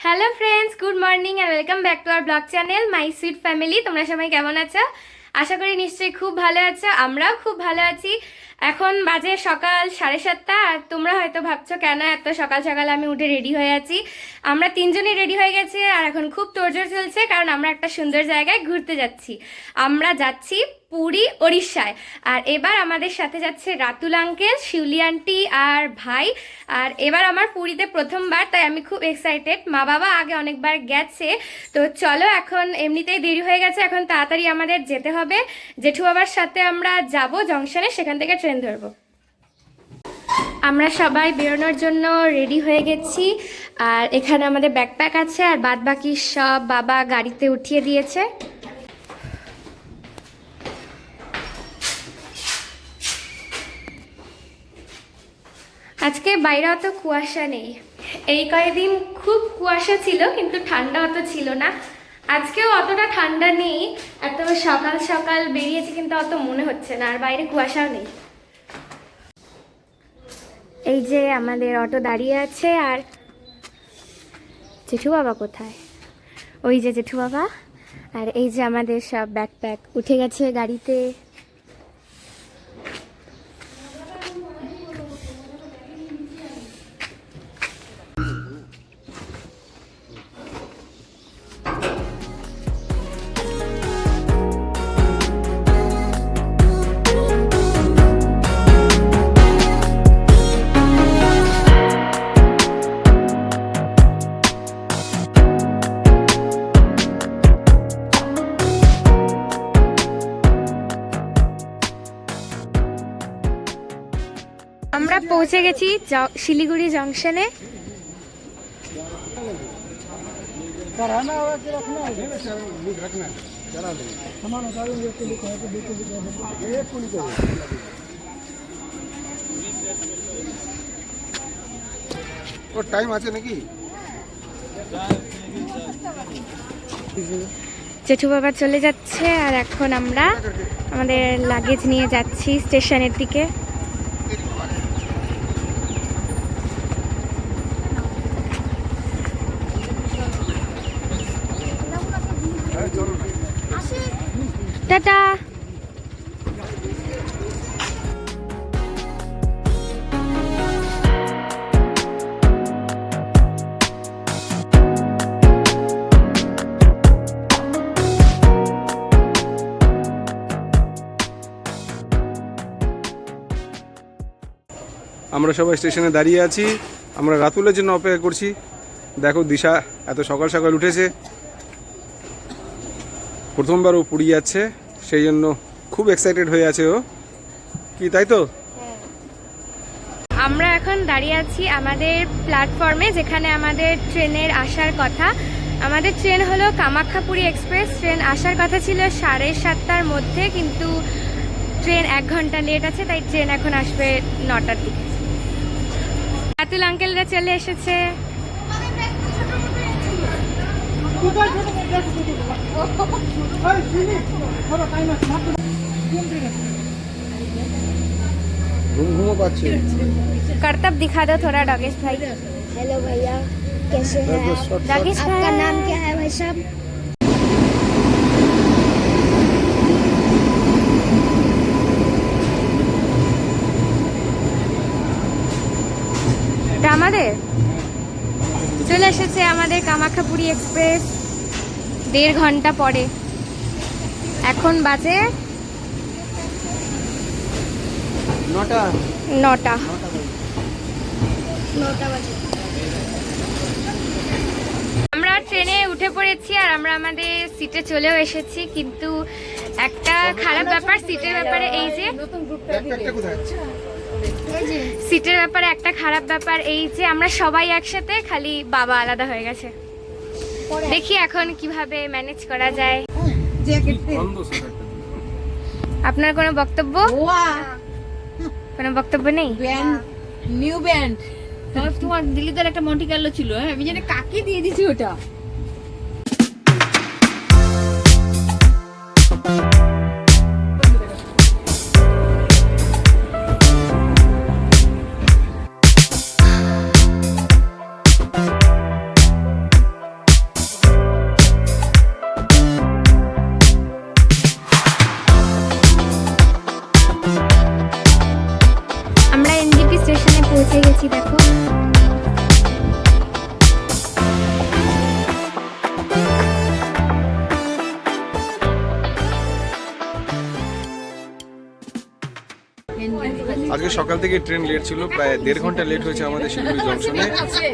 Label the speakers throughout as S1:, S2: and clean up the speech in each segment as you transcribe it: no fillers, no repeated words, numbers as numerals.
S1: Hello friends, good morning and welcome back to our blog channel my sweet family. তোমরা সবাই কেমন আছো? আশা করি নিশ্চয়ই খুব ভালো আছো। আমরাও খুব ভালো আছি। এখন বাজে সকাল 7:30 আর তোমরা হয়তো ভাবছো কেন এত সকাল সকাল আমি উঠে রেডি হয়ে আছি। আমরা তিনজনই রেডি হয়ে গেছি আর এখন খুব তোড়জোড় চলছে, কারণ আমরা একটা সুন্দর জায়গায় ঘুরতে যাচ্ছি। আমরা যাচ্ছি পুরী, ওড়িশায়। আর এবার আমাদের সাথে যাচ্ছে রাতুল আঙ্কেল, শিউলি আন্টি আর ভাই। আর এবার আমার পুরীতে প্রথমবার, তাই আমি খুব এক্সাইটেড। মা বাবা আগে অনেকবার গেছে, তো চলো এখন এমনিতেই দেরি হয়ে গেছে, এখন তাড়াতাড়ি আমাদের যেতে হবে। জেঠু বাবার সাথে আমরা যাব জংশনে, সেখান থেকে ট্রেন ধরবো। আমরা সবাই বেরোনোর জন্য রেডি হয়ে গেছি। আর এখানে আমাদের ব্যাকপ্যাক আছে, আর বাদ বাকি সব বাবা গাড়িতে উঠিয়ে দিয়েছে। আজকে বাইরে অত কুয়াশা নেই। এই কয়েকদিন খুব কুয়াশা ছিল, কিন্তু ঠান্ডা অত ছিল না। আজকেও অতটা ঠান্ডা নেই। এত সকাল সকাল বেরিয়েছি কিন্তু অত মনে হচ্ছে না, আর বাইরে কুয়াশাও নেই। এই যে আমাদের অটো দাঁড়িয়ে আছে। আর জেঠু বাবা কোথায়? ওই যে জেঠু বাবা। আর এই যে আমাদের সব ব্যাকপ্যাক উঠে গেছে গাড়িতে। আমরা পৌঁছে গেছি শিলিগুড়ি জংশনে।
S2: ওর টাইম আছে নাকি?
S1: জেঠু বাবা চলে যাচ্ছে, আর এখন আমরা আমাদের লাগেজ নিয়ে যাচ্ছি স্টেশনের দিকে। টাটা।
S2: আমরা সবাই স্টেশনে দাঁড়িয়ে আছি। আমরা রাতুলের জন্য অপেক্ষা করছি। দেখো দিশা এত সকাল সকাল উঠেছে, প্রথমবার ও পুরী যাচ্ছে, সেই জন্য খুব এক্সাইটেড হয়ে আছে ও। কি তাই তো?
S1: আমরা এখন দাঁড়িয়ে আছি আমাদের প্ল্যাটফর্মে, যেখানে আমাদের ট্রেনের আসার কথা। আমাদের ট্রেন হলো কামাখ্যাপুরী এক্সপ্রেস। ট্রেন আসার কথা ছিল 7:30টার মধ্যে, কিন্তু ট্রেন 1 ঘন্টা লেট আছে, তাই ট্রেন এখন আসবে 9টার দিকে। রাতুল আঙ্কেলরা চলে এসেছে।
S2: ঘুমঘুমো পাচ্ছে।
S1: करतब दिखा दो थोड़ा डॉगेश भाई।
S3: हेलो भैया, कैसे हैं आप?
S1: डॉगेश
S3: आपका
S1: भाई
S3: नाम क्या है भाई साहब?
S1: আমাদের চলে এসেছে আমাদের কামাখ্যাপুরী এক্সপ্রেস 1.5 ঘন্টা পরে। এখন বাজে
S2: 9টা।
S1: 9টা।
S3: 9টা বাজে।
S1: আমরা ট্রেনে উঠে পড়েছি, আর আমরা আমাদের সিটে চলেও এসেছি। কিন্তু একটা খারাপ ব্যাপার সিটের ব্যাপারে, এই যে সিটের ব্যাপারে একটা খারাপ ব্যাপার এই যে আমরা সবাই একসাথে, খালি বাবা আলাদা হয়ে গেছে। দেখি এখন কিভাবে ম্যানেজ করা যায়। আপনার কোনো বক্তব্য? কোনো বক্তব্য নেই?
S4: নিউ ব্যান্ড তোমার দিল্লিতে একটা মন্টি কার্লো ছিল, হ্যাঁ আমি জানি কাকে দিয়ে দিছি ওটা।
S2: সকাল থেকে ট্রেন লেট ছিল, প্রায় 1.5 ঘন্টা লেট হয়েছে আমাদের শিলিগুড়ি জংশনে।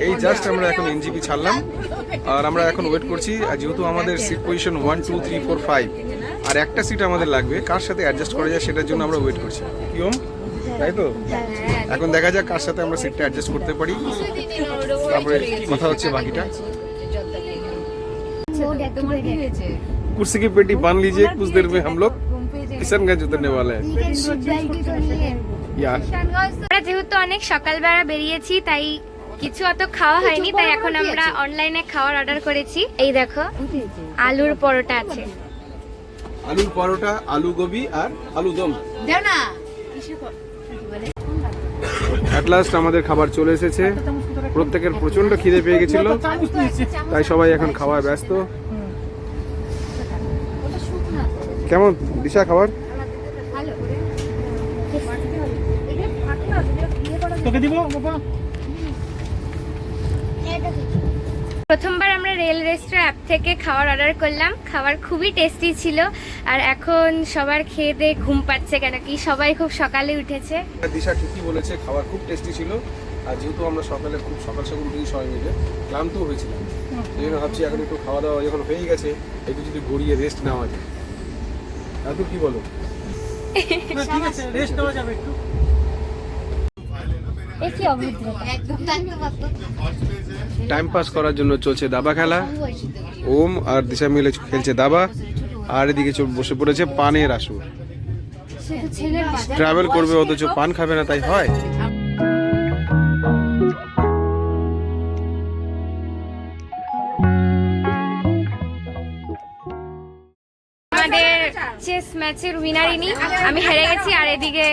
S2: এই জাস্ট আমরা এখন এনজিপি ছাড়লাম আর আমরা এখন ওয়েট করছি। আর যেহেতু আমাদের সিট পজিশন 1 2 3 4 5 আর একটা সিট আমাদের লাগবে, কার সাথে অ্যাডজাস্ট করা যায় সেটার জন্য আমরা ওয়েট করছি। কি ওম, তাই তো? এখন দেখা যাক কার সাথে আমরা সিটটা অ্যাডজাস্ট করতে পারি, তারপরে কথা হচ্ছে বাকিটা।
S3: मोड एक्टिवेटेड
S2: कुर्सी की पेटी बांध लीजिए, कुछ देर में हम लोग किशनगंज उतरने वाले हैं।
S3: लेकिन सीट बेल्ट ही तो नहीं है।
S2: यार
S1: আমরা যেহেতু অনেক সকালবেলা বেরিয়েছি তাই কিছু অত খাওয়া হয়নি, তাই এখন আমরা অনলাইনে খাবার অর্ডার করেছি। এই দেখো আলুর পরোটা আছে।
S2: আলুর পরোটা, আলু গোবি আর আলু দম।
S4: দাও না।
S2: অ্যাট লাস্ট আমাদের খাবার চলে এসেছে। প্রত্যেকের প্রচন্ড খিদে পেয়ে গেছিল, তাই সবাই এখন খাওয়ায় ব্যস্ত। কেমন দিশা খাবার? তোকে দিব বাবা।
S1: প্রথমবার আমরা রেল রেস্ট্রো অ্যাপ থেকে খাবার অর্ডার করলাম। খাবার খুবই টেস্টি ছিল আর এখন সবার খেয়ে দিয়ে ঘুম পাচ্ছে, কেন কি সবাই খুব সকালে উঠেছে।
S2: দিশা ঠিকই বলেছে, খাবার খুব টেস্টি ছিল। আর যেহেতু আমরা সকালে খুব সকাল সকাল উঠেছি সবাই মিলে, ক্লান্ত হয়েছিলাম, এই জন্য ভাবছি এখন একটু খাওয়া দাওয়া যখন হয়ে গেছে একটু যদি গড়িয়ে রেস্ট নেওয়া যায়। দাদু কি বলো?
S5: ঠিক আছে, রেস্ট নেওয়া যাবে একটু।
S3: एक ही अभद्र
S4: একদম থাকতে পারতো।
S2: টাইম পাস করার জন্য চলছে দাবা খেলা। ওম আর দিশা মিলে খেলছে দাবা, আর এদিকে বসে পড়েছে পানের আসর।
S3: से तो ছেলের বাজার
S2: ট্রাভেল করবে অথচ পান খাবে না, তাই হয়?
S1: আমাদের চেস ম্যাচের উইনার ইনি, আমি হেরে গেছি। আর এদিকে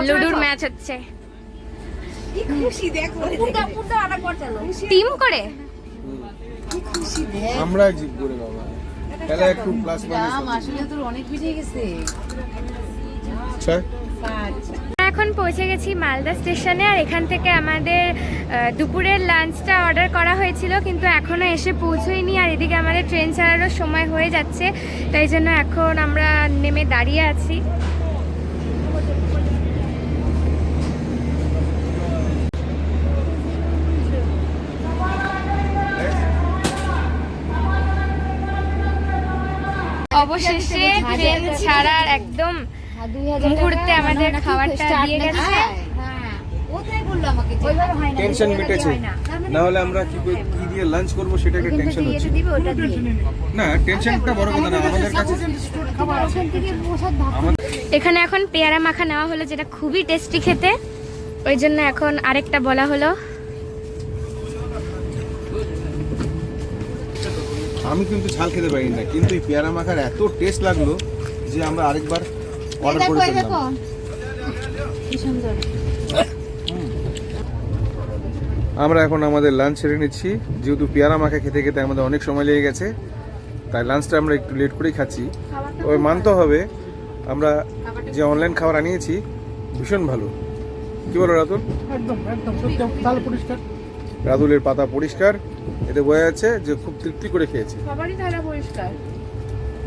S1: লুডুর ম্যাচ হচ্ছে
S4: খুশি দেখো। পুরো পুরো আটা করছালো।
S1: টিম করে।
S4: খুশি দেখ।
S2: আমরা জিত করে বাবা, খেলা একটু প্লাস মাইনাস।
S4: দাম আসলে তোর অনেক বেড়ে গেছে।
S2: আচ্ছা,
S1: আমরা এখন পৌঁছে গেছি মালদা স্টেশনে। আর এখান থেকে আমাদের দুপুরের লাঞ্চটা অর্ডার করা হয়েছিল, কিন্তু এখনো এসে পৌঁছয়নি। আর এদিকে আমাদের ট্রেন ছাড়ারও সময় হয়ে যাচ্ছে, তাই জন্য এখন আমরা নেমে দাঁড়িয়ে আছি। অবশেষে ট্রেন ছাড়ার একদম মুহূর্তে আমাদের খাবারটা দিয়ে গেছে।
S4: হ্যাঁ। ওটাই বললো আমাকে যে
S3: ওইভাবে হয় না।
S2: টেনশন মিটেছে। না হলে আমরা কি দিয়ে লাঞ্চ করব সেটা একটা টেনশন হচ্ছে।
S3: দিবে ওটা দিয়ে
S2: না, টেনশনটা বড় কথা না, আমাদের কাছে
S3: ওখান থেকে প্রসাদ ভাগ
S1: এখানে এখন পেয়ারা মাখা নেওয়া হলো, যেটা খুবই টেস্টি খেতে, ওই জন্য এখন আরেকটা বলা হলো।
S2: আমি কিন্তু ঝাল খেতে পারি না, কিন্তু এই পেয়ারা মাখার এত টেস্ট লাগলো যে আমরা আরেকবার অর্ডার করে ফেললাম।
S3: কি সুন্দর।
S2: আমরা এখন আমাদের লাঞ্চ সেরে নিচ্ছি। যেহেতু পেয়ারা মাখা খেতে খেতে আমাদের অনেক সময় লেগে গেছে, তাই লাঞ্চটা আমরা একটু লেট করেই খাচ্ছি। তবে মানতে হবে আমরা যে অনলাইন খাবার আনিয়েছি ভীষণ ভালো। কি বলো রাতুল?
S5: একদম একদম সত্যি, তাহলে পরিষ্কার।
S2: রাতুলের পাতা পরিষ্কার, এতে বোঝা যাচ্ছে যে খুব তৃপ্তি করে খেয়েছে।
S6: সবারই থালা পরিষ্কার।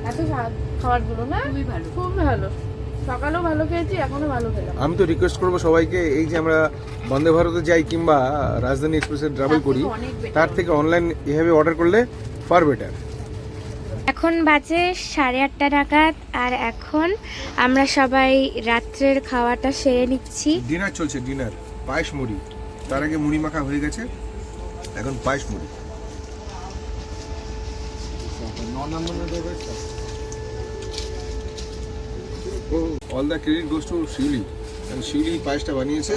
S6: এত খাবারগুলো না
S4: খুবই ভালো।
S6: খুব ভালো। সকালেও ভালো খেয়েছি, এখনো ভালো খেলাম।
S2: আমি তো রিকোয়েস্ট করবো সবাইকে, এই যে আমরা বন্দে ভারতে যাই কিংবা রাজধানী এক্সপ্রেসে ট্রাভেল করি, তার থেকে অনলাইন এভাবে অর্ডার করলে ফার বেটার।
S1: এখন বাজে 8:30 নাগাদ, আর এখন আমরা সবাই রাত্রের খাওয়াটা সেরে নিচ্ছি।
S2: ডিনার চলছে, ডিনার পায়েস মুড়ি। তার আগে মুড়ি মাখা হয়ে গেছে, এখন পায়েস মুড়ি। All the credit goes to Shiuli, Shiuli পায়েসটা বানিয়েছে।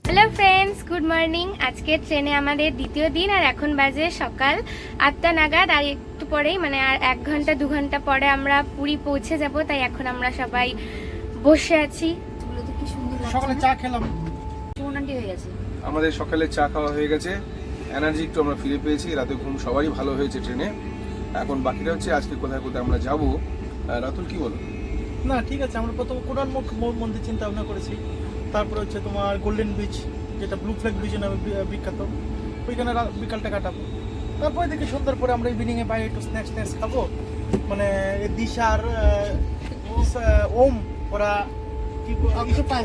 S1: Hello friends, good morning. আজকে ট্রেনে আমাদের দ্বিতীয় দিন, আর এখন বাজে সকাল 8টা নাগাদ। আর একটু পরেই মানে আর 1 ঘন্টা 2 ঘন্টা পরে আমরা পুরী পৌঁছে যাব, তাই এখন আমরা সবাই বসে আছি।
S4: এগুলো তো কি সুন্দর লাগছে।
S5: সকালে চা খেলাম।
S4: মোটামুটি হয়ে গেছে।
S2: আমাদের সকালে চা খাওয়া হয়ে গেছে, এনার্জি একটু আমরা ফিরে পেয়েছি। রাতে ঘুম সবারই ভালো হয়েছে ট্রেনে। এখন বাকিটা হচ্ছে আজকে কোথায় কোথায় আমরা যাব। রাতুল কি বলো?
S5: না ঠিক আছে, আমরা প্রথম কোরআন মন্দির চিন্তা ভাবনা করেছি, তারপরে হচ্ছে তোমার গোল্ডেন বিচ, যেটা ব্লু ফ্ল্যাগ বিচ নামে বিখ্যাত, ওইখানে বিকালটা কাটাবো। তারপরে দেখি সন্ধ্যার পরে আমরা ইভিনিংয়ে বাইরে একটু স্ন্যাক্স খাবো। মানে দিশার ওম ওরা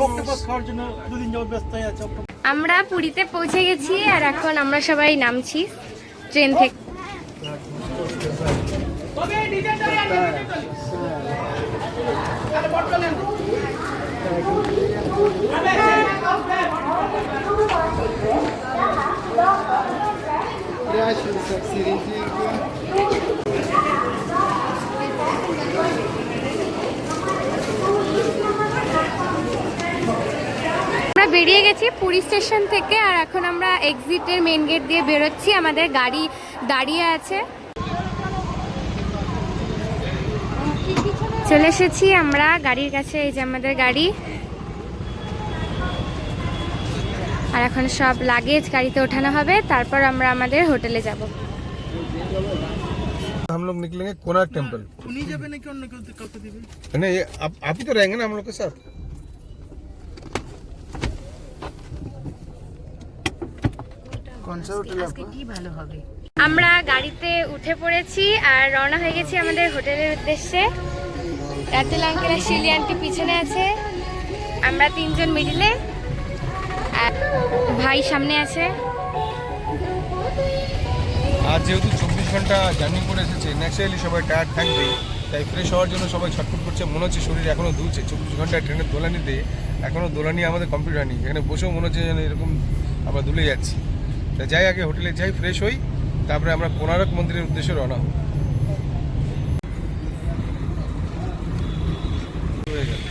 S5: অক্টোপাস খাওয়ার জন্য 2 দিন যাবত ব্যস্ত হয়ে আছে।
S1: আমরা পুরীতে পৌঁছে গেছি আর এখন আমরা সবাই নামছি ট্রেন থেকে। আমরা বেরিয়ে গেছি পুরী স্টেশন থেকে আর এখন আমরা এক্সিটের মেন গেট দিয়ে বেরোচ্ছি। আমাদের গাড়ি দাঁড়িয়ে আছে। চলে এসেছি আমরা গাড়ির কাছে, এই যে আমাদের গাড়ি। আর এখন সব লাগেজ গাড়িতে ওঠানো হবে, তারপর আমরা আমাদের হোটেলে যাব।
S2: हम लोग निकलेंगे कोणार्क टेम्पल।
S5: উনি যাবে নাকি অন্য কেউ কাউকে দিবে?
S2: नहीं ये आप ही तो रहेंगे ना हम लोग के साथ।
S1: আমরা গাড়িতে উঠে পড়েছি আর রওনা হয়ে গেছি আমাদের হোটেলের উদ্দেশ্যে। রাতুল আঙ্কেল আর শিলি আন্টি পিছনে আছে, আমরা 3 জন মিডিলে, আর ভাই সামনে আছে।
S2: আজ যেহেতু 24 ঘন্টা জার্নি করে এসেছে, ন্যাচারালি সবাই টায়ার্ড থাকবে, তাই ফ্রেশ হওয়ার জন্য সবাই ছটফট করছে। মনে হচ্ছে শরীর এখনও দুলছে। 24 ঘন্টা ট্রেনের দোলানিতে এখনও দোলানি আমাদের কমপ্লিট হয়নি। এখানে বসেও মনে হচ্ছে যেন এরকম আমরা দুলে যাচ্ছি। তাই যাই, আগে হোটেলে যাই, ফ্রেশ হই, তারপরে আমরা কোণার্ক মন্দিরের উদ্দেশ্যে রওনা হব। হয়ে গেল।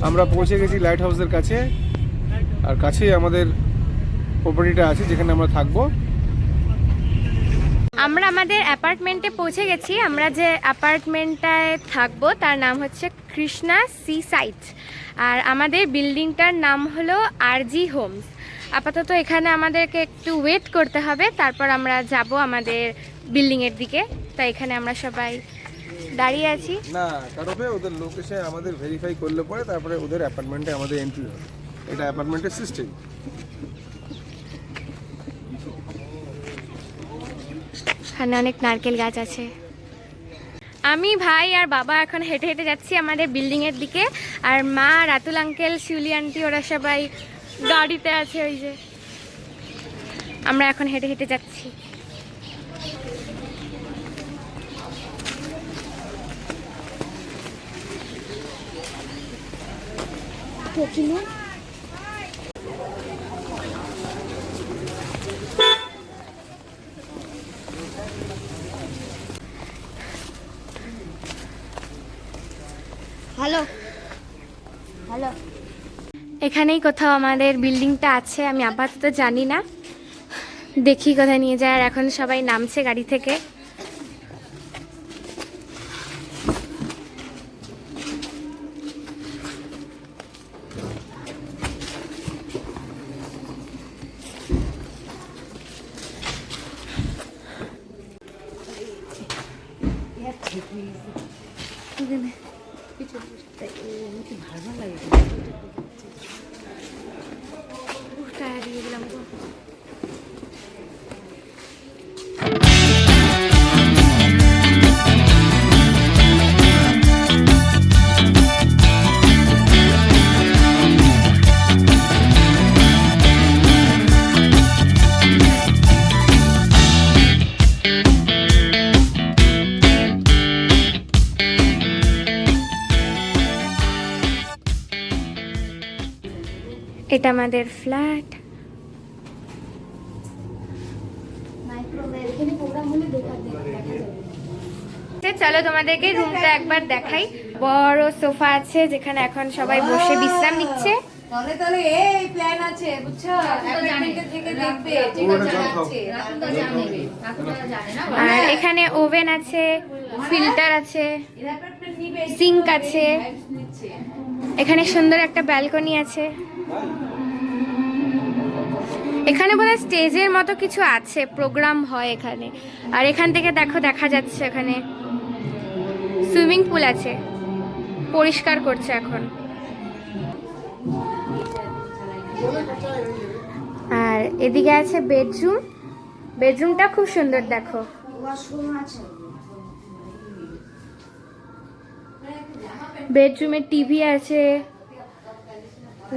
S2: আমরা পৌঁছে গেছি লাইট হাউসের কাছে, আর কাছেই আমাদের প্রপার্টিটা আছে যেখানে আমরা থাকবো।
S1: আমরা আমাদের অ্যাপার্টমেন্টে পৌঁছে গেছি। আমরা যে অ্যাপার্টমেন্টটায় থাকবো তার নাম হচ্ছে কৃষ্ণা সি সাইট, আর আমাদের বিল্ডিংটার নাম হলো আরজি হোমস। আপাতত এখানে আমাদেরকে একটু ওয়েট করতে হবে, তারপর আমরা যাব আমাদের বিল্ডিংয়ের দিকে। তাই এখানে আমরা সবাই দাঁড়িয়ে আছি।
S2: না, কারণে ওদের লোক এসে আমাদের ভেরিফাই করলে পরে তারপরে ওদের অ্যাপার্টমেন্টে আমাদের এন্ট্রি হবে। এটা অ্যাপার্টমেন্টের সিস্টেম।
S1: এখানে অনেক নারকেল গাছ আছে। আমি, ভাই আর বাবা এখন হেঁটে হেঁটে যাচ্ছি আমাদের বিল্ডিংয়ের দিকে, আর মা, রাতুল আঙ্কেল, শিউলি আন্টি ওরা সবাই গাড়িতে আছে। ওই যে আমরা এখন হেঁটে হেঁটে যাচ্ছি।
S3: হ্যালো হ্যালো,
S1: এখানেই কোথাও আমাদের বিল্ডিংটা আছে, আমি আপাতত জানি না, দেখি কোথায় নিয়ে যায়। আর এখন সবাই নামছে গাড়ি থেকে। দিয়ে দিলাম গো। এটা আমাদের ফ্ল্যাট। চলো তোমাদেরকে রুমটা একবার দেখাই। বড় সোফা আছে যেখানে এখন সবাই বসে বিশ্রাম নিচ্ছে।
S4: তাহলে তাহলে এই প্ল্যান আছে বুঝছো অ্যাপার্টমেন্টে থেকে দেখবে যেটা জানাচ্ছে রাতুল তো জানবে রাতুল তো জানে না
S1: আর এখানে ওভেন আছে, ফিল্টার আছে, সিঙ্ক আছে, এখানে সুন্দর একটা ব্যালকনি আছে। এখানে বোধহয় স্টেজের মতো কিছু আছে, প্রোগ্রাম হয় এখানে। আর এখান থেকে দেখো দেখা যাচ্ছে এখানে সুইমিং পুল আছে, পরিষ্কার করছে এখন। আর এদিকে আছে বেডরুম, বেডরুমটা খুব সুন্দর দেখো। বেডরুমে টিভি আছে,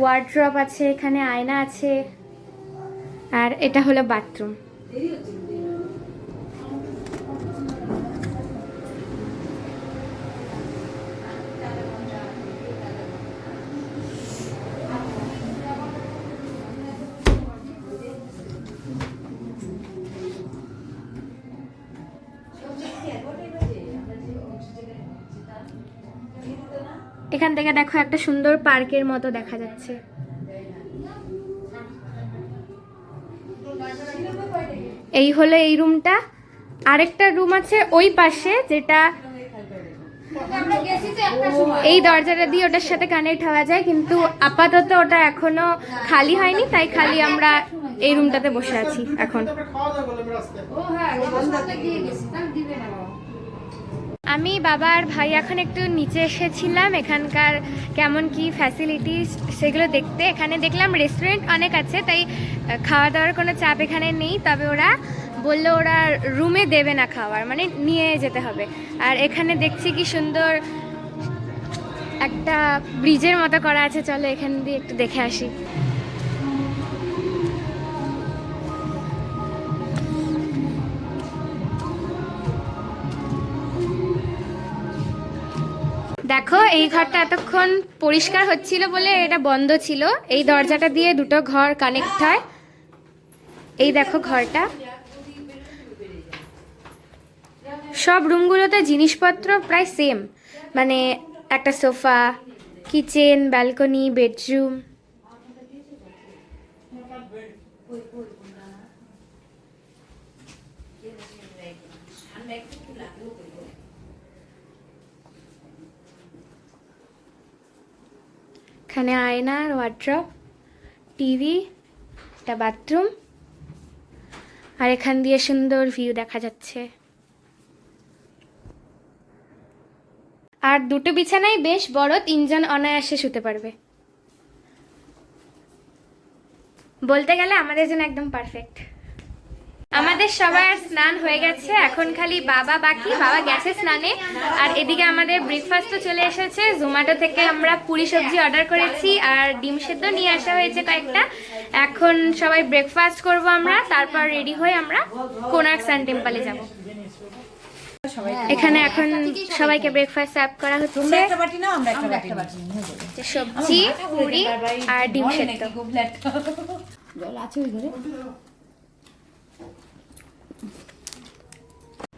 S1: ওয়ার্ড্রপ আছে, এখানে আয়না আছে। আর এটা হলো বাথরুম। এখান থেকে দেখো একটা সুন্দর পার্কের মতো দেখা যাচ্ছে। এই হলো এই রুমটা। আরেকটা রুম আছে ওই পাশে, যেটা এই দরজাটা দিয়ে ওটার সাথে কানেক্ট হওয়া যায়, কিন্তু আপাতত ওটা এখনো খালি হয়নি, তাই খালি আমরা এই রুমটাতে বসে আছি এখন। আমি বাবা আর ভাই এখন একটু নিচে এসেছিলাম এখানকার কেমন কি ফ্যাসিলিটিস সেগুলো দেখতে। এখানে দেখলাম রেস্টুরেন্ট অনেক আছে, তাই খাওয়া দাওয়ার কোনো চাপ এখানে নেই। তবে ওরা বললো ওরা রুমে দেবে না খাবার, মানে নিয়ে যেতে হবে। আর এখানে দেখছি কি সুন্দর একটা ব্রিজের মতো করা আছে, চলো এখান দিয়ে একটু দেখে আসি। দেখো এই ঘরটা এতক্ষণ পরিষ্কার হচ্ছিল বলে এটা বন্ধ ছিল। এই দরজাটা দিয়ে দুটো ঘর কানেক্ট হয়। এই দেখো ঘরটা। সব রুমগুলোতে জিনিসপত্র প্রায় সেম, মানে একটা সোফা, কিচেন, ব্যালকনি, বেডরুম। এখানে আয়না, ওয়ার্ড্রপ, টিভি, একটা বাথরুম। আর এখান দিয়ে সুন্দর ভিউ দেখা যাচ্ছে। আর দুটো বিছানাই বেশ বড়, 3 জন অনায়াসে শুতে পারবে। বলতে গেলে আমাদের জন্য একদম পারফেক্ট। আমাদের সবার স্নান হয়ে গেছে, এখন খালি বাবা বাকি। বাবা গেছে স্নানে। আর এদিকে আমাদের ব্রেকফাস্টও চলে এসেছে। জোম্যাটো থেকে আমরা পুরি সবজি অর্ডার করেছি আর ডিম সেদ্ধ নিয়ে আসা হয়েছে কয়েকটা। এখন সবাই ব্রেকফাস্ট করব আমরা, তারপর রেডি হয়ে আমরা কোনার্ক সান টেম্পলে যাব। এখানে এখন সবাইকে ব্রেকফাস্ট সার্ভ করা হচ্ছে। সবজি, পুরি আর ডিম সেদ্ধ।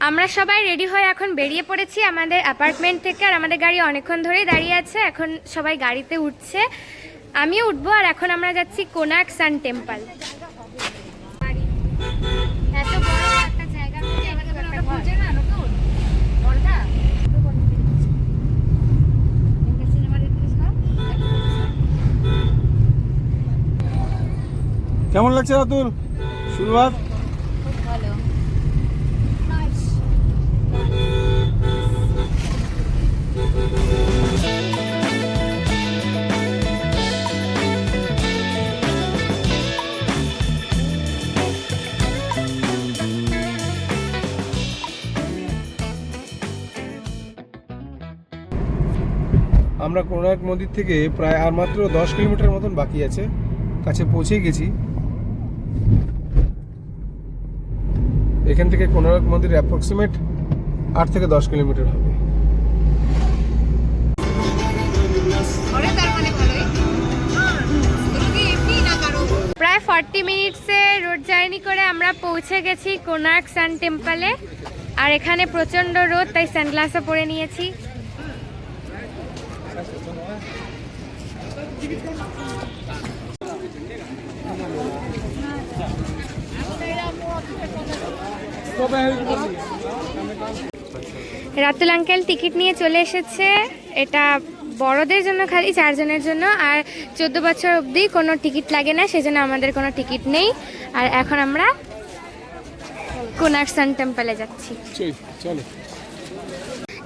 S1: আমরা সবাই রেডি হয়ে এখন বেরিয়ে পড়েছি আমাদের অ্যাপার্টমেন্ট থেকে। আর আমাদের গাড়ি অনেকক্ষণ ধরেই দাঁড়িয়ে আছে, এখন সবাই গাড়িতে উঠছে, আমিও উঠবো। আর এখন আমরা যাচ্ছি কোনার্ক সান টেম্পল। এত বড় একটা জায়গা
S2: কেমন লাগছে রাতুল শুরুয়াত? আমরা কোনার্ক মন্দির থেকে প্রায় আর মাত্র 10 কিলোমিটার মতন বাকি আছে, কাছে পৌঁছে গেছি। এখান থেকে কোনার্ক মন্দির অ্যাপ্রক্সিমেট 8 থেকে 10 কিলোমিটার হবে।
S1: প্রায় 40 মিনিটসের রোড জার্নি করে আমরা পৌঁছে গেছি কোনার্ক সান টেম্পলে। আর এখানে প্রচণ্ড রোদ, তাই সানগ্লাসও পরে নিয়েছি। রাতুল আঙ্কেল টিকিট নিয়ে চলে এসেছে। এটা বড়দের জন্য, খালি 4 জনের জন্য, আর 14 বছর অবধি কোনো টিকিট লাগে না, সেজন্য আমাদের কোনো টিকিট নেই। আর এখন আমরা কোনার্ক সান টেম্পলে যাচ্ছি।
S2: চলো।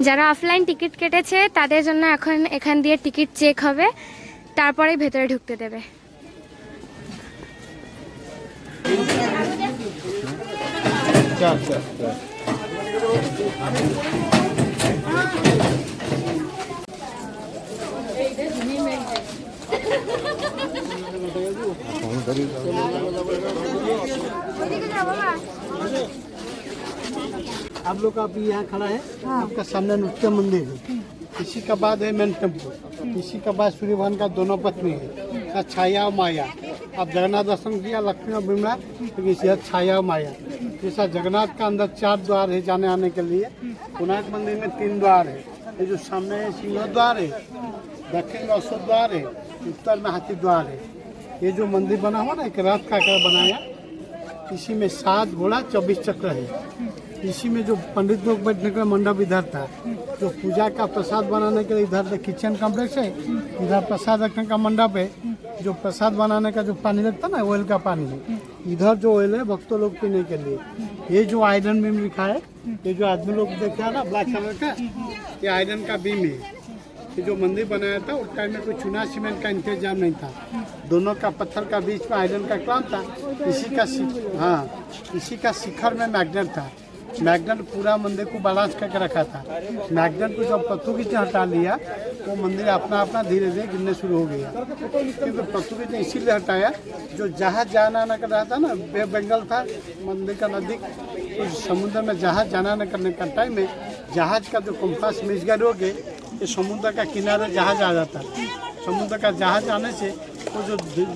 S1: যারা অফলাইন টিকিট কেটেছে তাদের জন্য এখন এখান দিয়ে টিকিট চেক হবে, তারপরেই ভেতরে ঢুকতে দেবে।
S5: आप लोग का अभी यहाँ खड़ा है, आपका सामने नृत्य मंदिर है, इसी का बाद है मेन टेम्पल, इसी का बाद सूर्य भगवान का दोनों पत्नी है, छाया और माया। आप जगन्नाथ दर्शन किया, लक्ष्मी और बिमला, लेकिन इसी छाया और माया। जैसा जगन्नाथ का अंदर 4 द्वार है जाने आने के लिए, कोणार्क मंदिर में 3 द्वार है। ये जो सामने है सिंह द्वार है, दक्षिण में अशोक द्वार है, उत्तर में हाथी द्वार है। ये जो मंदिर बना हुआ ना, एक रथ का आकार बनाया, इसी में 7 घोड़ा 24 चक्र है। इसी में जो पंडित लोग बैठने का मंडप इधर था, जो पूजा का प्रसाद बनाने के लिए इधर किचन कॉम्प्लेक्स है, इधर प्रसाद रखने का मंडप है। जो प्रसाद बनाने का जो पानी लगता है ना, ऑयल का पानी है। इधर जो ऑयल है भक्तों लोग पीने के लिए। ये जो आयरन बीम लिखा है, ये जो आदमी लोग देखे है ना ब्लैक कलर का, ये आयरन का बीम है। ये जो मंदिर बनाया था उस टाइम में कोई चूना सीमेंट का इंतजाम नहीं था, दोनों का पत्थर का बीच में आयरन का क्लाम था। इसी का शिखर में मैग्नेट था। मैग्नेट पूरा मंदिर को बैलेंस करके रखा था। मैग्नेट को जब पोर्तुगीज ने हटा लिया, वो मंदिर अपना अपना धीरे धीरे गिरने शुरू हो गया। क्योंकि पोर्तुगीज ने इसीलिए हटाया, जो जहाज जाना आना कर रहा था ना, बे बंगाल था मंदिर का नजदीक, तो समुद्र में जहाज जाना आना करने का टाइम में जहाज का जो कंपास मिस गया हो गए, ये समुद्र का किनारे जहाज आ जाता है। समुद्र का जहाज आने से वो जो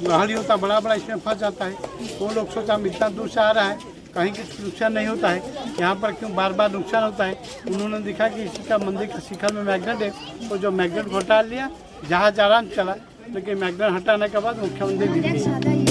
S5: लहड़ी होता है बड़ा बड़ा इसमें फंस जाता है। वो लोग सोचा हम इतना दूर से आ रहा है, कहीं कुछ नुकसान नहीं होता है, यहाँ पर क्यों बार बार नुकसान होता है। उन्होंने देखा कि इसी का मंदिर के शिखर में मैग्नेट है, तो जो मैग्नेट को हटा लिया, जहाज आराम चला। लेकिन मैग्नेट हटाने के बाद मुख्य मंदिर गिर गया।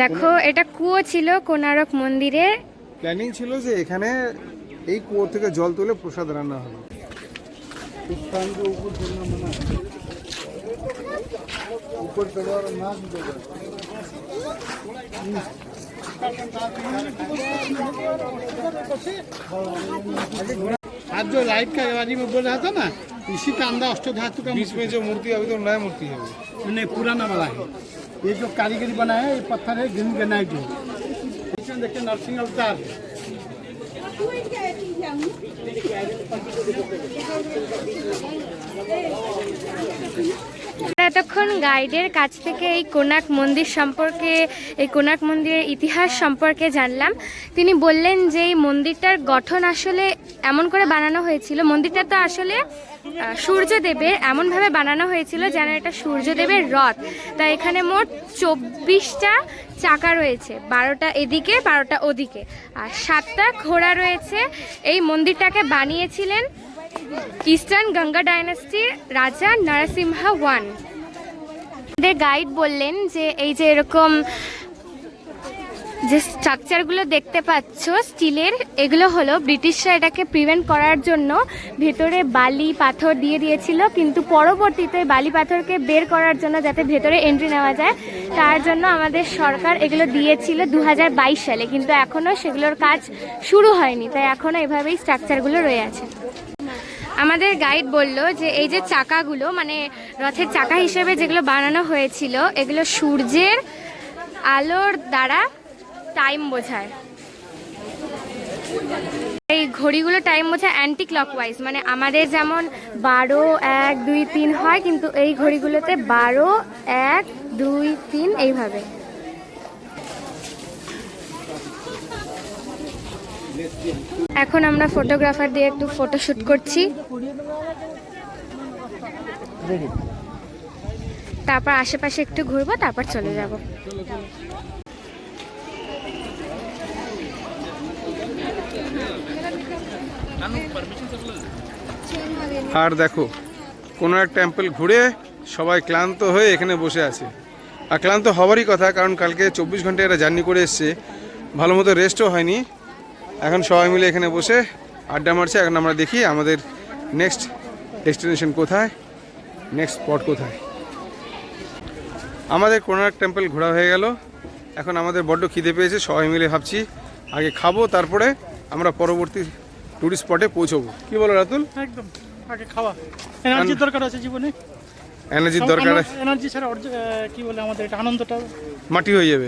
S1: দেখো, এটা কুয়ো ছিল কোনারক মন্দিরে।
S2: প্ল্যানিং ছিল যে এখানে এই কুয়ো থেকে জল তুলে প্রসাদ রান্না হবে।
S5: आज जो लाइट का बारे में बोल रहा था ना, इसी का अंदर अष्टधातु का
S2: बीच में जो मूर्ति अभी तो नया मूर्ति है,
S5: नहीं पुराना वाला है। ये जो कारीगरी बनाया है, ये पत्थर है ग्रीन ग्रेनाइट है। इसमें देखिए नरसिंह अवतार है।
S1: এতক্ষণ গাইডের কাছ থেকে এই কোনার্ক মন্দির সম্পর্কে, এই কোনার্ক মন্দিরের ইতিহাস সম্পর্কে জানলাম। তিনি বললেন যে এই মন্দিরটার গঠন আসলে এমন করে বানানো হয়েছিল, মন্দিরটা তো আসলে সূর্যদেবের এমনভাবে বানানো হয়েছিল যেন এটা সূর্যদেবের রথ। তাই এখানে মোট 24টা চাকা রয়েছে, 12টা এদিকে 12টা ওদিকে, আর 7টা ঘোড়া রয়েছে। এই মন্দিরটাকে বানিয়েছিলেন ইস্টার্ন গঙ্গা ডাইনাস্টির রাজা নরসিংহা ওয়ান। আমাদের গাইড বললেন যে এই যে এরকম যে স্ট্রাকচারগুলো দেখতে পাচ্ছ স্টিলের, এগুলো হলো ব্রিটিশরা এটাকে প্রিভেন্ট করার জন্য ভেতরে বালি পাথর দিয়ে দিয়েছিল, কিন্তু পরবর্তীতে বালি পাথরকে বের করার জন্য যাতে ভেতরে এন্ট্রি নেওয়া যায়, তার জন্য আমাদের সরকার এগুলো দিয়েছিল 2022 সালে, কিন্তু এখনও সেগুলোর কাজ শুরু হয়নি, তাই এখনও এভাবেই স্ট্রাকচারগুলো রয়ে আছে। আমাদের গাইড বলল যে এই যে চাকাগুলো, মানে রথের চাকা হিসেবে যেগুলো বানানো হয়েছিল, এগুলো সূর্যের আলোর দ্বারা টাইম বোঝায়। এই ঘড়িগুলো টাইম বোঝা অ্যান্টি ক্লকওয়াইজ, মানে আমাদের যেমন 12, 1, 2, 3 হয়, কিন্তু এই ঘড়িগুলোতে 12, 1, 2, 3 এইভাবে। এখন আমরা ফটোগ্রাফার দিয়ে একটু ফটোশুট করছি, তারপর আশেপাশে একটু ঘুরবো, তারপর চলে যাব।
S2: আর দেখো কোনার্ক টেম্পল ঘুরে সবাই ক্লান্ত হয়ে এখানে বসে আছে। আর ক্লান্ত হওয়ারই কথা, কারণ কালকে 24 ঘন্টা এরা জার্নি করে এসছে, ভালো মতো রেস্টও হয়নি। এখন সবাই মিলে এখানে বসে আড্ডা মারছে। এখন আমরা দেখি আমাদের নেক্সট ডেস্টিনেশন কোথায়, নেক্সট স্পট কোথায়। আমাদের কোনার্ক টেম্পল ঘোরা হয়ে গেল, এখন আমাদের বড্ড খিদে পেয়েছে। সবাই মিলে ভাবছি আগে খাবো, তারপরে আমরা পরবর্তী টুরিস্ট স্পটে পৌঁছবো। কি বলো রাতুল?
S5: একদম আগে খাওয়া, এনার্জির দরকার আছে জীবনে,
S2: এনার্জির দরকার।
S5: এনার্জি ছাড়া কি বলে আমাদের এটা আনন্দটা
S2: মাটি হয়ে যাবে।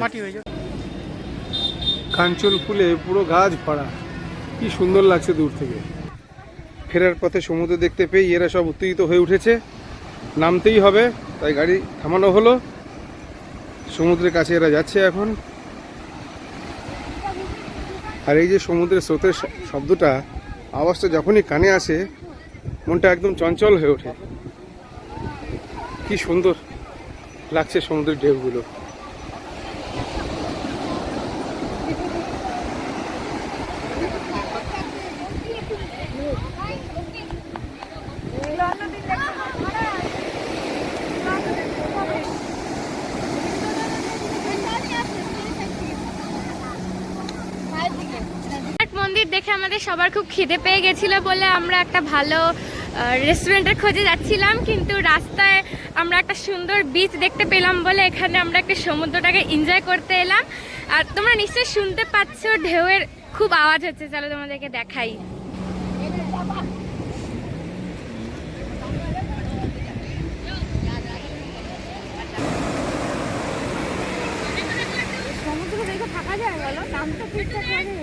S2: কাঞ্চন ফুলে পুরো গাছ ভরা, কি সুন্দর লাগছে দূর থেকে। ফেরার পথে সমুদ্র দেখতে পেয়ে এরা সব উত্তেজিত হয়ে উঠেছে, নামতেই হবে, তাই গাড়ি থামানো হলো। সমুদ্রের কাছে এরা যাচ্ছে এখন। আর এই যে সমুদ্রের স্রোতের শব্দটা, আওয়াজটা যখনই কানে আসে মনটা একদম চঞ্চল হয়ে ওঠে। কি সুন্দর লাগছে সমুদ্রের ঢেউগুলো।
S1: মন্দির দেখে আমাদের সবার খুব খিদে পেয়ে গেছিল বলে আমরা একটা ভালো রেস্টুরেন্টের খোঁজে যাচ্ছিলাম, কিন্তু রাস্তায় আমরা একটা সুন্দর বিচ দেখতে পেলাম বলে এখানে আমরা একটা সমুদ্রটাকে এনজয় করতে এলাম। আর তোমরা নিশ্চয়ই শুনতে পাচ্ছ ঢেউয়ের খুব আওয়াজ হচ্ছে, চলো তোমাদেরকে দেখাই।
S6: সমুদ্র দেখে থাকা যায় বলো, নাম তো ঠিকঠাক লাগে।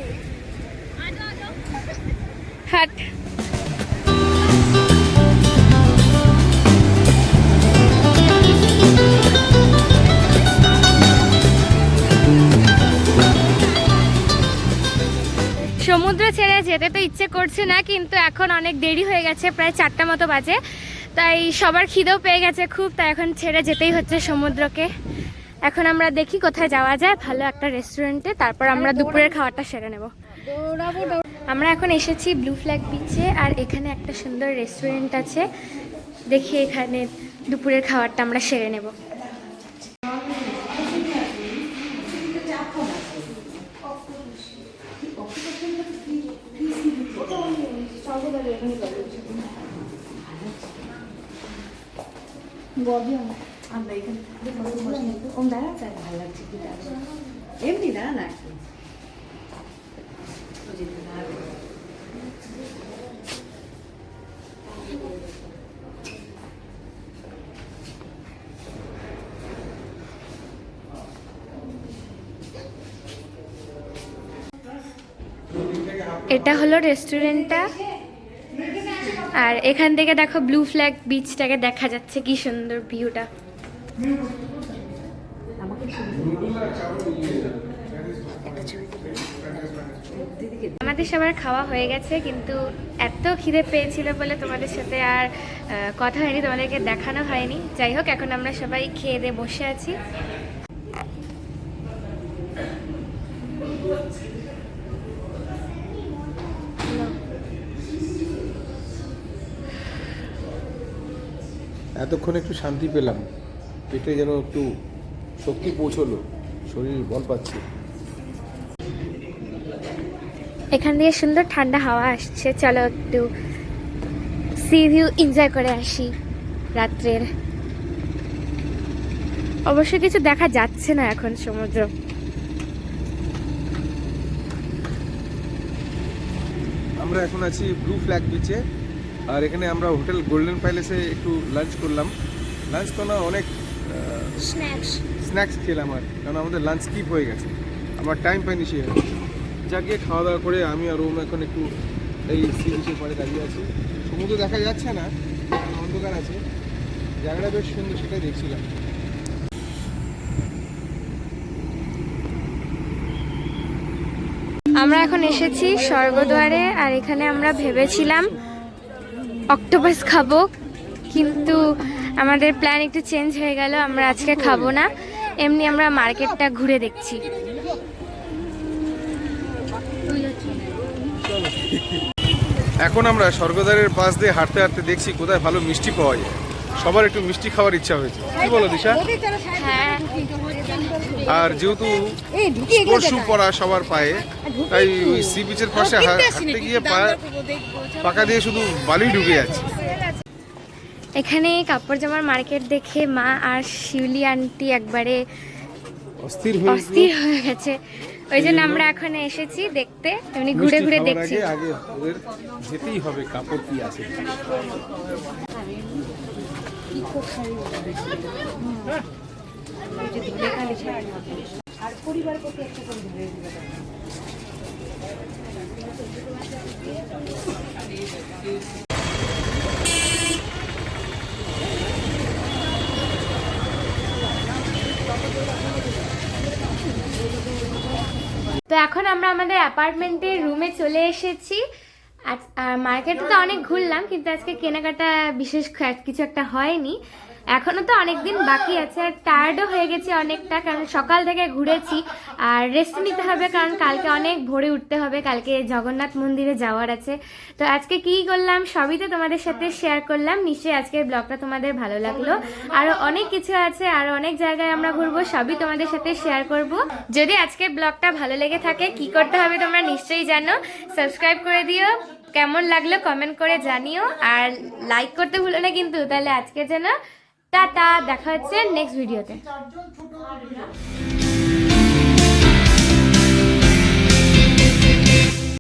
S1: হাট সমুদ্র ছেড়ে যেতে তো ইচ্ছে করছে না, কিন্তু এখন অনেক দেরি হয়ে গেছে, প্রায় 4টা মতো বাজে, তাই সবার খিদেও পেয়ে গেছে খুব, তাই এখন ছেড়ে যেতেই হচ্ছে সমুদ্রকে। এখন আমরা দেখি কোথায় যাওয়া যায় ভালো একটা রেস্টুরেন্টে, তারপর আমরা দুপুরের খাওয়াটা সেরে নেব। আমরা এখন এসেছি ব্লু ফ্ল্যাগ বিচে, আর এখানে একটা সুন্দর রেস্টুরেন্ট আছে, দেখি এখানে দুপুরের খাবারটা আমরা সেরে নেব।
S4: এমনি দাঁড়া না,
S1: এটা হলো রেস্টুরেন্টটা, আর এখান থেকে দেখো ব্লু ফ্ল্যাগ বিচটাকে দেখা যাচ্ছে, কি সুন্দর ভিউটা। আমাদের সবার খাওয়া হয়ে গেছে, কিন্তু এত খিদে পেয়েছিল বলে তোমাদের সাথে আর কথা হয়নি, তোমাদেরকে দেখানো হয়নি। যাই হোক, এখন আমরা সবাই খেয়ে দিয়ে বসে আছি।
S2: এতক্ষণ একটু শান্তি পেলাম, পেটে যেন একটু শক্তি পৌঁছলো, শরীর বল পাচ্ছে।
S1: এখান দিয়ে সুন্দর ঠান্ডা হাওয়া আসছে, চলো একটু সি ভিউ এনজয় করে আসি রাত্রের। অবশ্য কিছু দেখা যাচ্ছে না এখন সমুদ্র।
S2: আমরা এখন আছি ব্লু ফ্ল্যাগ বিচে, আর এখানে আমরা হোটেল গোল্ডেন প্যালেসে একটু লাঞ্চ করলাম। লাঞ্চ তো না, অনেক স্ন্যাক্স খেলাম, আর কারণ আমাদের লাঞ্চ স্কিপ হয়ে গেছে, আমার টাইম পাইনি সে। যাকে খাওয়া দাওয়া করে আমি আর ওম এখন একটু এই সি বিচের পরে দাঁড়িয়ে আছি। সমুদ্র দেখা যাচ্ছে না, কারণ অন্ধকার আছে। জায়গাটা বেশ সুন্দর, সেটাই দেখছিলাম।
S1: আমরা এখন এসেছি স্বর্গদ্বারে, আর এখানে আমরা ভেবেছিলাম অক্টোপাস খাবো, কিন্তু আমাদের প্ল্যান একটু চেঞ্জ হয়ে গেল। আমরা আজকে খাবো না, এমনি আমরা মার্কেটটা ঘুরে দেখছি।
S2: এখন আমরা স্বর্গদ্বারের পাশ দিয়ে হাঁটতে হাঁটতে দেখছি কোথায় ভালো মিষ্টি পাওয়া যায়। সবার একটু মিষ্টি খাওয়ার ইচ্ছা হয়েছে, কি বলো দিশা?
S1: হ্যাঁ,
S2: আর যেহেতু স্পোর্টস শু পরা সবার পায়ে, তাই ওই সি বিচের পাশে হাঁটতে গিয়ে পাকা দিয়ে শুধু বালি ঢুকে যাচ্ছে।
S1: এখানে কাপড় জামার মার্কেট দেখে মা আর শিউলি আন্টি একবারে
S2: অস্থির
S1: অস্থির হয়ে গেছে, ওই জন্য আমরা এখন এসেছি দেখতে, এমনি ঘুরে ঘুরে দেখছি।
S2: আগে ওদের যেতেই হবে কাপড় কি আছে।
S1: তো এখন আমরা আমাদের অ্যাপার্টমেন্টের রুমে চলে এসেছি। আর মার্কেটে তো অনেক ঘুরলাম, কিন্তু আজকে কেনাকাটা বিশেষ কিছু একটা হয়নি। এখনো তো অনেক দিন বাকি আছে, আর টায়ার্ডও হয়ে গেছে অনেকটা, কারণ সকাল থেকে ঘুরেছি। আর রেস্ট নিতে হবে, কারণ কালকে অনেক ভোরে উঠতে হবে, কালকে জগন্নাথ মন্দিরে যাওয়ার আছে। তো আজকে কি করলাম সবই তো তোমাদের সাথে শেয়ার করলাম। নিশ্চয়ই আজকের ব্লগটা তোমাদের ভালো লাগলো। আরও অনেক কিছু আছে, আরও অনেক জায়গায় আমরা ঘুরবো, সবই তোমাদের সাথে শেয়ার করব। যদি আজকের ব্লগটা ভালো লেগে থাকে, কি করতে হবে তোমরা নিশ্চয়ই জানো। সাবস্ক্রাইব করে দিও, কেমন লাগলো কমেন্ট করে জানিও, আর লাইক করতে ভুলো না কিন্তু। তাহলে আজকের জন্য টাটা, দেখা হচ্ছে নেক্সট ভিডিওতে।